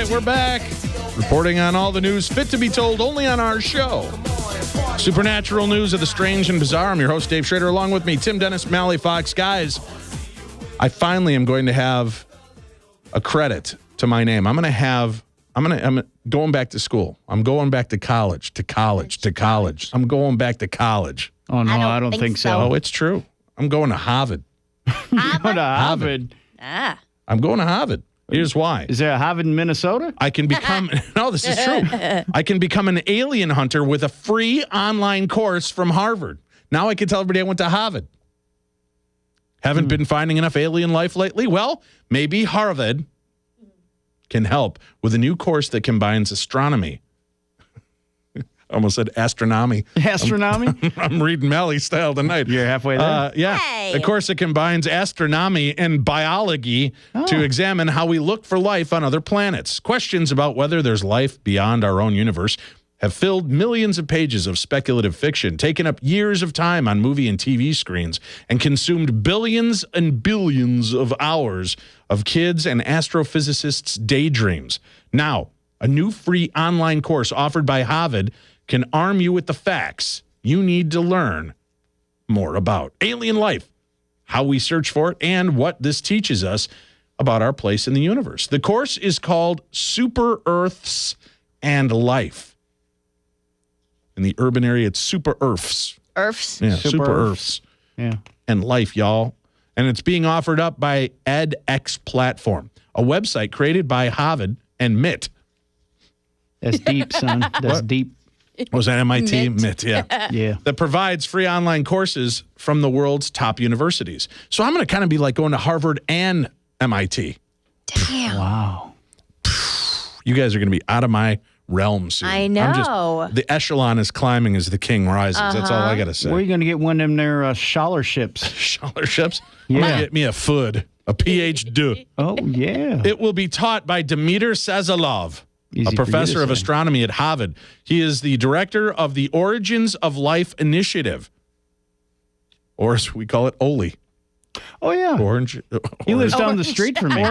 right, we're back. Reporting on all the news fit to be told only on our show. Supernatural news of the strange and bizarre. I'm your host, Dave Schrader. Along with me, Tim Dennis, Mallie Fox. Guys, I finally am going to have a credit to my name. I'm going back to school. I'm going back to college. I'm going back to college. Oh, no, I don't think so. Oh, it's true. I'm going to Harvard. Going to Harvard. I'm going to Harvard. Here's why. Is there a Harvard in Minnesota? I can become, no, this is true. I can become an alien hunter with a free online course from Harvard. Now I can tell everybody I went to Harvard. Haven't been finding enough alien life lately? Well, maybe Harvard can help with a new course that combines astronomy. I almost said astronomy. Astronomy? I'm reading Mallie style tonight. You're halfway there? Yeah. Hey. The course that combines astronomy and biology to examine how we look for life on other planets. Questions about whether there's life beyond our own universe have filled millions of pages of speculative fiction, taken up years of time on movie and TV screens, and consumed billions and billions of hours of kids' and astrophysicists' daydreams. Now, a new free online course offered by Harvard can arm you with the facts you need to learn more about alien life, how we search for it, and what this teaches us about our place in the universe. The course is called Super Earths and Life. In the urban area, it's Super Earths. Earths? Yeah, Super Earths. Yeah. And Life, y'all. And it's being offered up by edX Platform, a website created by Harvard and MIT. That's deep, son. That's deep. Was that MIT? MIT, yeah. Yeah. That provides free online courses from the world's top universities. So I'm going to kind of be like going to Harvard and MIT. Damn. Wow. You guys are going to be out of my realm soon. I know. The echelon is climbing as the king rises. That's all I got to say. Where are you going to get one of them there scholarships? Scholarships? Yeah. I'm gonna get me a FUD, a PhD. Oh, yeah. It will be taught by Dmitry Sazalov, Easy a for you to professor of say. astronomy at Harvard. He is the director of the Origins of Life Initiative, or as we call it, OLI. Oh, yeah. He lives down the street from me.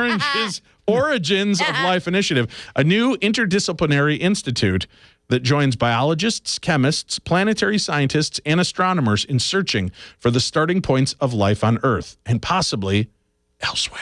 Origins of Life Initiative, a new interdisciplinary institute that joins biologists, chemists, planetary scientists, and astronomers in searching for the starting points of life on Earth and possibly elsewhere.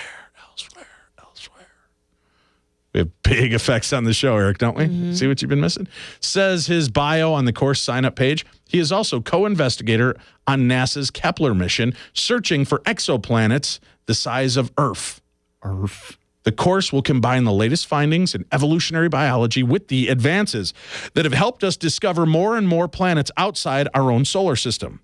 We have big effects on the show, Eric, don't we? See what you've been missing? Says his bio on the course sign-up page. He is also co-investigator on NASA's Kepler mission, searching for exoplanets the size of Earth. The course will combine the latest findings in evolutionary biology with the advances that have helped us discover more and more planets outside our own solar system.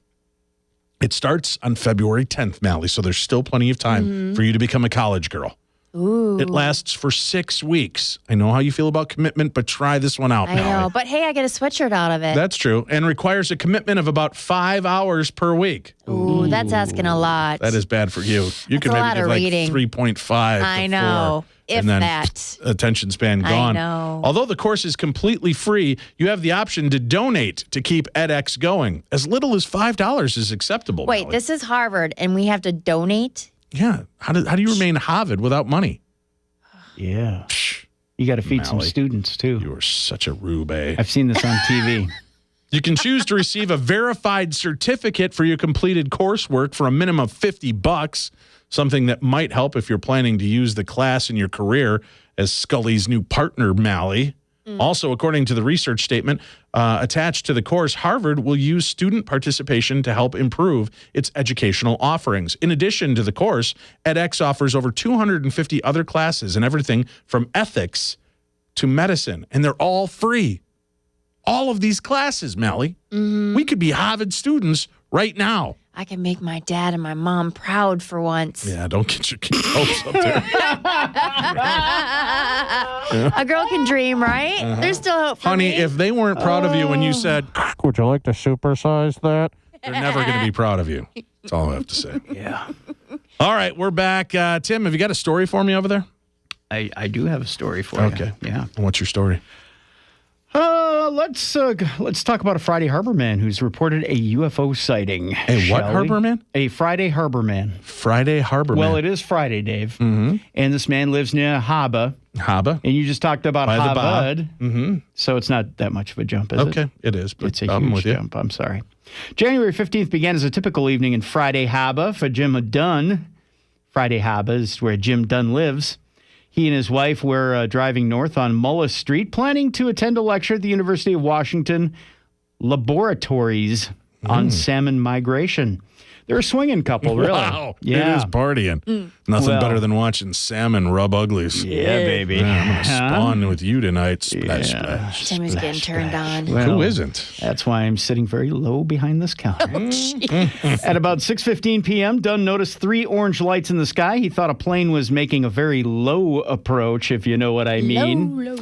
It starts on February 10th, Mallie, so there's still plenty of time for you to become a college girl. Ooh. It lasts for 6 weeks. I know how you feel about commitment, but try this one out, I Mallie. know. But hey, I get a sweatshirt out of it. That's true, and requires a commitment of about 5 hours per week. Ooh, that's asking a lot. That is bad for you. You can a maybe lot give of like reading. 3.5 I to know. 4, If and then that. attention span gone. I know. Although the course is completely free, you have the option to donate to keep edX going. As little as $5 is acceptable. Wait, Mallie. this is Harvard, and we have to donate? Yeah. How do you remain Harvard without money? Yeah. You got to feed some Mallie, students, too. You are such a rube. I've seen this on TV. You can choose to receive a verified certificate for your completed coursework for a minimum of $50, something that might help if you're planning to use the class in your career as Scully's new partner, Mallie. Also, according to the research statement attached to the course, Harvard will use student participation to help improve its educational offerings. In addition to the course, edX offers over 250 other classes in everything from ethics to medicine, and they're all free. All of these classes, Mallie. We could be Harvard students right now. I can make my dad and my mom proud for once. Yeah, don't get your hopes up there. A girl can dream, right? There's still hope for Honey, me. if they weren't proud of you when you said, would you like to supersize that? They're never going to be proud of you. That's all I have to say. Yeah. All right, we're back. Tim, have you got a story for me over there? I do have a story for you. Okay. Yeah. What's your story? Let's talk about a Friday Harbor man who's reported a UFO sighting. A what harbor man? A Friday Harbor man. Friday Harbor man. Well, it is Friday, Dave. Mm-hmm. And this man lives near Harbor. Harbor. And you just talked about By the Harvard. Mm-hmm. So it's not that much of a jump, is it? Okay, it is. But It's a I'm huge with you. jump. I'm sorry. January 15th began as a typical evening in Friday Harbor for Jim Dunn. Friday Harbor is where Jim Dunn lives. He and his wife were driving north on Mullis Street, planning to attend a lecture at the University of Washington Laboratories on salmon migration. They're a swinging couple, really. Wow. Yeah. It is partying. Nothing better than watching salmon rub uglies. Yeah, baby. Yeah, I'm going to spawn with you tonight. Splash, Yeah. splash. Timmy's getting turned on. Well, Who isn't? That's why I'm sitting very low behind this counter. At about 6:15 p.m., Dunn noticed 3 orange lights in the sky. He thought a plane was making a very low approach, if you know what I mean. Low.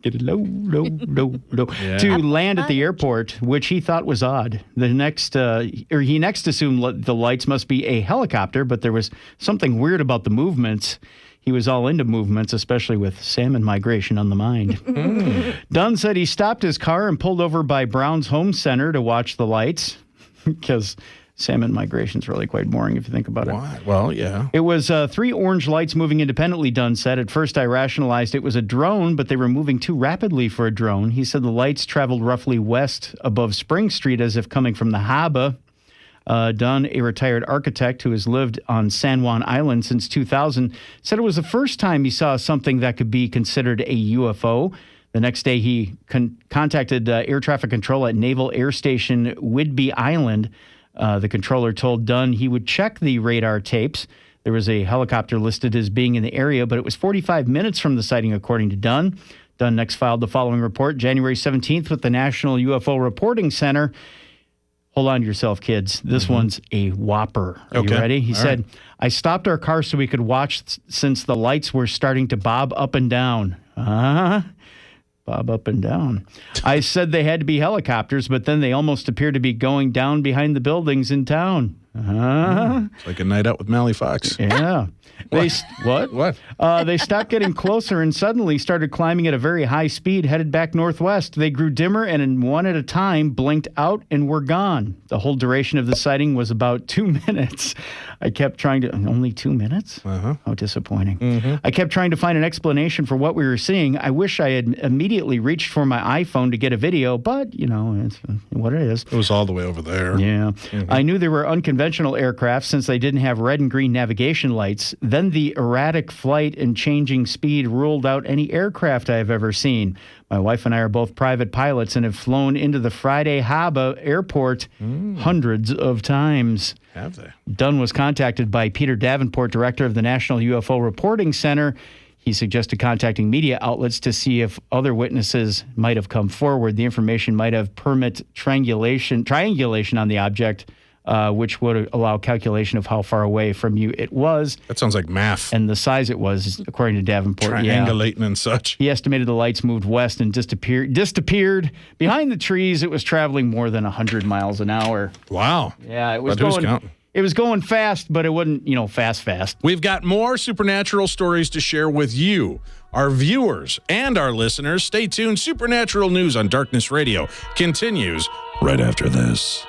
Get it low, Yeah. to land at the airport, which he thought was odd. He next assumed the lights must be a helicopter, but there was something weird about the movements. He was all into movements, especially with salmon migration on the mind. Dunn said he stopped his car and pulled over by Brown's Home Center to watch the lights because salmon migration is really quite boring if you think about it. Why? Well, yeah. It was 3 orange lights moving independently, Dunn said. At first, I rationalized it was a drone, but they were moving too rapidly for a drone. He said the lights traveled roughly west above Spring Street as if coming from the harbor. Dunn, a retired architect who has lived on San Juan Island since 2000, said it was the first time he saw something that could be considered a UFO. The next day, he contacted air traffic control at Naval Air Station Whidbey Island. The controller told Dunn he would check the radar tapes. There was a helicopter listed as being in the area, but it was 45 minutes from the sighting, according to Dunn. Dunn next filed the following report, January 17th, with the National UFO Reporting Center. Hold on to yourself, kids. This one's a whopper. Are you ready? He said, I stopped our car so we could watch since the lights were starting to bob up and down. Bob up and down. I said they had to be helicopters, but then they almost appeared to be going down behind the buildings in town. It's like a night out with Mallie Fox. Yeah. What? What? They stopped getting closer and suddenly started climbing at a very high speed, headed back northwest. They grew dimmer and in one at a time blinked out and were gone. The whole duration of the sighting was about 2 minutes. I kept trying to... Only 2 minutes? How disappointing. I kept trying to find an explanation for what we were seeing. I wish I had immediately reached for my iPhone to get a video, but, it's what it is. It was all the way over there. Yeah. I knew they were unconventional aircraft since they didn't have red and green navigation lights. Then the erratic flight and changing speed ruled out any aircraft I have ever seen. My wife and I are both private pilots and have flown into the Friday Harbor airport hundreds of times. Have they? Dunn was contacted by Peter Davenport, director of the National UFO Reporting Center. He suggested contacting media outlets to see if other witnesses might have come forward. The information might have permit triangulation on the object, which would allow calculation of how far away from you it was. That sounds like math. And the size it was, according to Davenport. Triangulating and such. He estimated the lights moved west and disappeared. Behind the trees, it was traveling more than 100 miles an hour. Wow. Yeah, it was But who's going... counting? It was going fast, but it wasn't, fast. We've got more supernatural stories to share with you, our viewers, and our listeners. Stay tuned. Supernatural News on Darkness Radio continues right after this.